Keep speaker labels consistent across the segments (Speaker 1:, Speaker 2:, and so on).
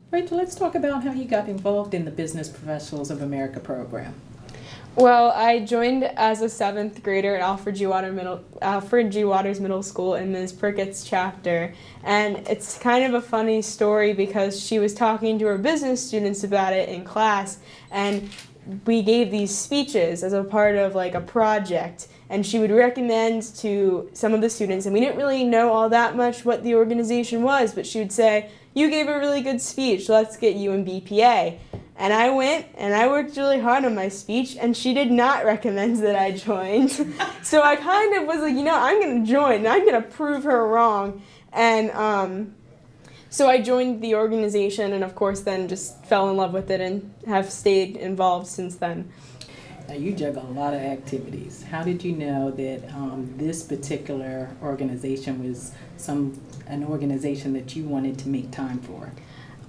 Speaker 1: Rachel, let's talk about how you got involved in the Business Professionals of America program.
Speaker 2: Well, I joined as a seventh grader at Alfred G. Waters Middle School in Ms. Prickett's chapter. And it's kind of a funny story because she was talking to her business students about it in class, and we gave these speeches as a part of like a project. And she would recommend to some of the students, and we didn't really know all that much what the organization was, but she would say, "You gave a really good speech, let's get you in BPA." And I went and I worked really hard on my speech, and she did not recommend that I joined. So I kind of was like, I'm going to join, and I'm going to prove her wrong. And so I joined the organization, and of course then just fell in love with it and have stayed involved since then.
Speaker 1: Now, you juggle a lot of activities. How did you know that this particular organization was an organization that you wanted to make time for?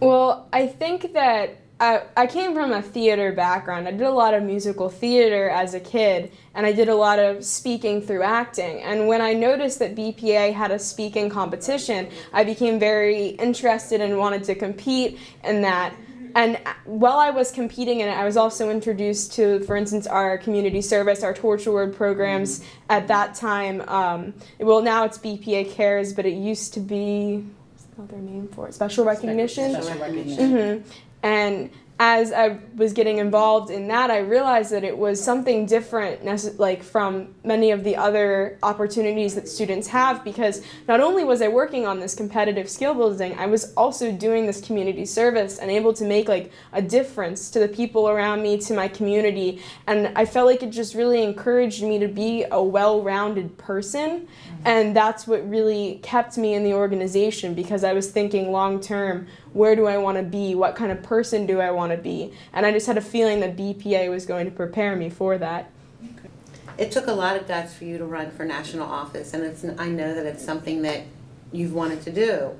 Speaker 2: Well, I think that I came from a theater background. I did a lot of musical theater as a kid, and I did a lot of speaking through acting. And when I noticed that BPA had a speaking competition, I became very interested and wanted to compete in that. And while I was competing in it, I was also introduced to, for instance, our community service, our torture word programs at that time. Well, now it's BPA Cares, but it used to be, what's the other name for it? Special Recognition?
Speaker 1: Special Recognition.
Speaker 2: Mm-hmm. And as I was getting involved in that, I realized that it was something different like from many of the other opportunities that students have, because not only was I working on this competitive skill building, I was also doing this community service and able to make like a difference to the people around me, to my community. And I felt like it just really encouraged me to be a well-rounded person. And that's what really kept me in the organization, because I was thinking long-term, where do I want to be? What kind of person do I want to be? And I just had a feeling that BPA was going to prepare me for that.
Speaker 3: It took a lot of guts for you to run for national office, and I know that it's something that you've wanted to do.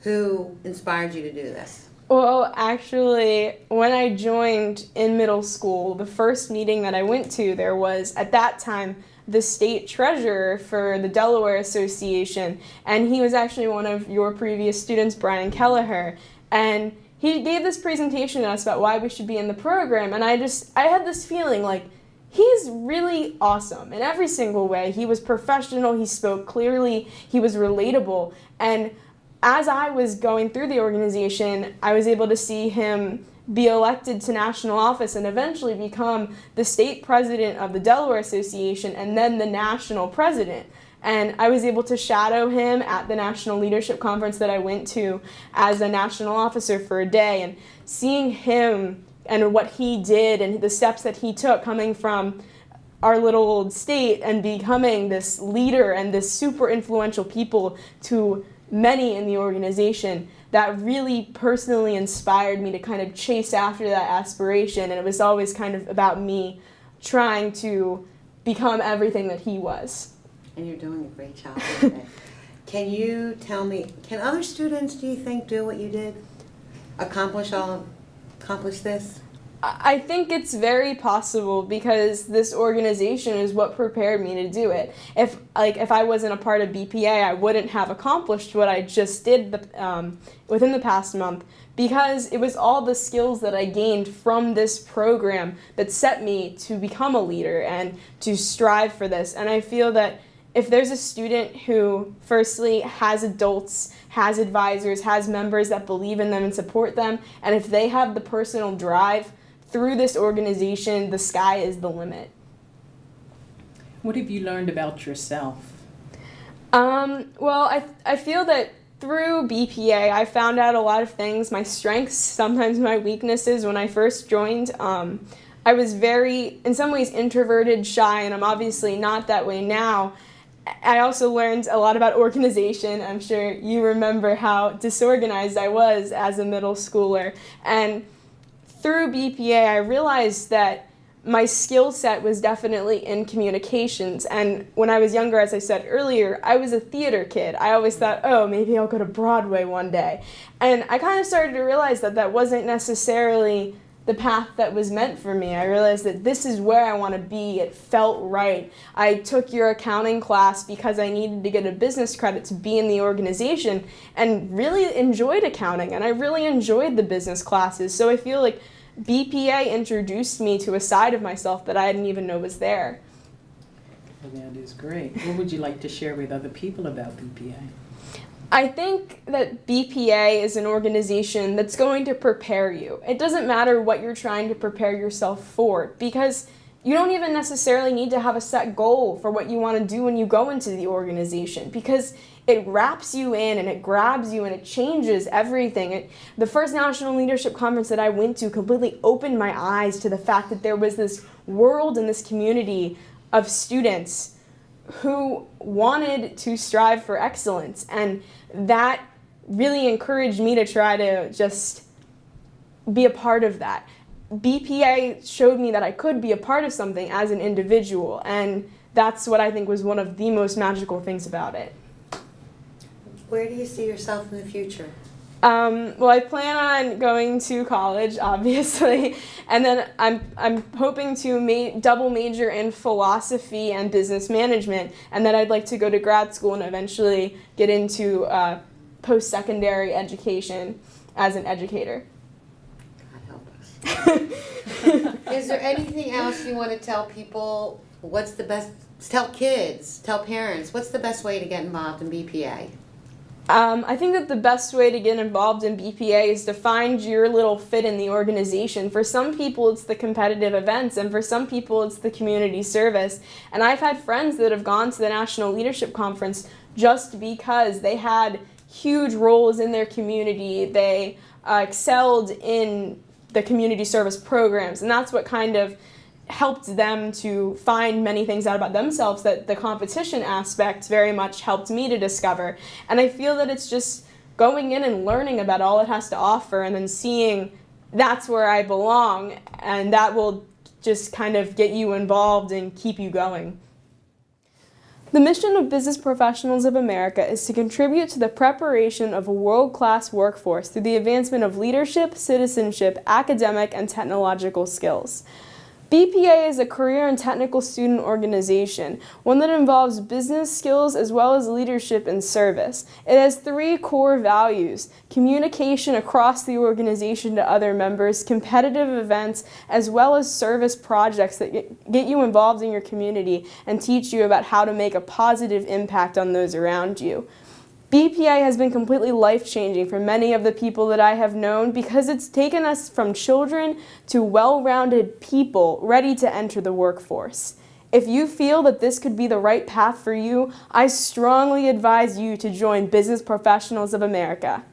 Speaker 3: Who inspired you to do this?
Speaker 2: Well, actually, when I joined in middle school, the first meeting that I went to, there was, at that time, the state treasurer for the Delaware Association, and he was actually one of your previous students, Brian Kelleher, and he gave this presentation to us about why we should be in the program, and I had this feeling like, he's really awesome in every single way. He was professional, he spoke clearly, he was relatable, and as I was going through the organization, I was able to see him be elected to national office and eventually become the state president of the Delaware Association and then the national president. And I was able to shadow him at the National Leadership Conference that I went to as a national officer for a day, and seeing him and what he did and the steps that he took coming from our little old state and becoming this leader and this super influential people to many in the organization, that really personally inspired me to kind of chase after that aspiration. And it was always kind of about me trying to become everything that he was.
Speaker 3: And you're doing a great job with it. Can you tell me, can other students, do you think, do what you did? Accomplish this?
Speaker 2: I think it's very possible, because this organization is what prepared me to do it. If I wasn't a part of BPA, I wouldn't have accomplished what I just did within the past month, because it was all the skills that I gained from this program that set me to become a leader and to strive for this. And I feel that if there's a student who firstly has adults, has advisors, has members that believe in them and support them, and if they have the personal drive through this organization, the sky is the limit.
Speaker 1: What have you learned about yourself?
Speaker 2: Well, I feel that through BPA, I found out a lot of things, my strengths, sometimes my weaknesses. When I first joined, I was very, in some ways, introverted, shy, and I'm obviously not that way now. I also learned a lot about organization. I'm sure you remember how disorganized I was as a middle schooler. And through BPA, I realized that my skill set was definitely in communications. And when I was younger, as I said earlier, I was a theater kid. I always thought, oh, maybe I'll go to Broadway one day. And I kind of started to realize that that wasn't necessarily the path that was meant for me. I realized that this is where I want to be. It felt right. I took your accounting class because I needed to get a business credit to be in the organization, and really enjoyed accounting, and I really enjoyed the business classes. So I feel like BPA introduced me to a side of myself that I didn't even know was there.
Speaker 1: Well, that is great. What would you like to share with other people about BPA?
Speaker 2: I think that BPA is an organization that's going to prepare you. It doesn't matter what you're trying to prepare yourself for, because you don't even necessarily need to have a set goal for what you want to do when you go into the organization, because it wraps you in and it grabs you and it changes everything. The first National Leadership Conference that I went to completely opened my eyes to the fact that there was this world and this community of students who wanted to strive for excellence, and that really encouraged me to try to just be a part of that. BPA showed me that I could be a part of something as an individual, and that's what I think was one of the most magical things about it.
Speaker 3: Where do you see yourself in the future?
Speaker 2: Well, I plan on going to college, obviously, and then I'm hoping to double major in philosophy and business management, and then I'd like to go to grad school and eventually get into post-secondary education as an educator.
Speaker 3: God help us. Is there anything else you want to tell people? What's the best? Tell kids, tell parents. What's the best way to get involved in BPA?
Speaker 2: I think that the best way to get involved in BPA is to find your little fit in the organization. For some people, it's the competitive events, and for some people, it's the community service. And I've had friends that have gone to the National Leadership Conference just because they had huge roles in their community. They excelled in the community service programs, and that's what kind of helped them to find many things out about themselves that the competition aspect very much helped me to discover. And I feel that it's just going in and learning about all it has to offer and then seeing that's where I belong, and that will just kind of get you involved and keep you going. The mission of Business Professionals of America is to contribute to the preparation of a world-class workforce through the advancement of leadership, citizenship, academic, and technological skills. BPA is a career and technical student organization, one that involves business skills as well as leadership and service. It has 3 core values: communication across the organization to other members, competitive events, as well as service projects that get you involved in your community and teach you about how to make a positive impact on those around you. BPA has been completely life-changing for many of the people that I have known because it's taken us from children to well-rounded people ready to enter the workforce. If you feel that this could be the right path for you, I strongly advise you to join Business Professionals of America.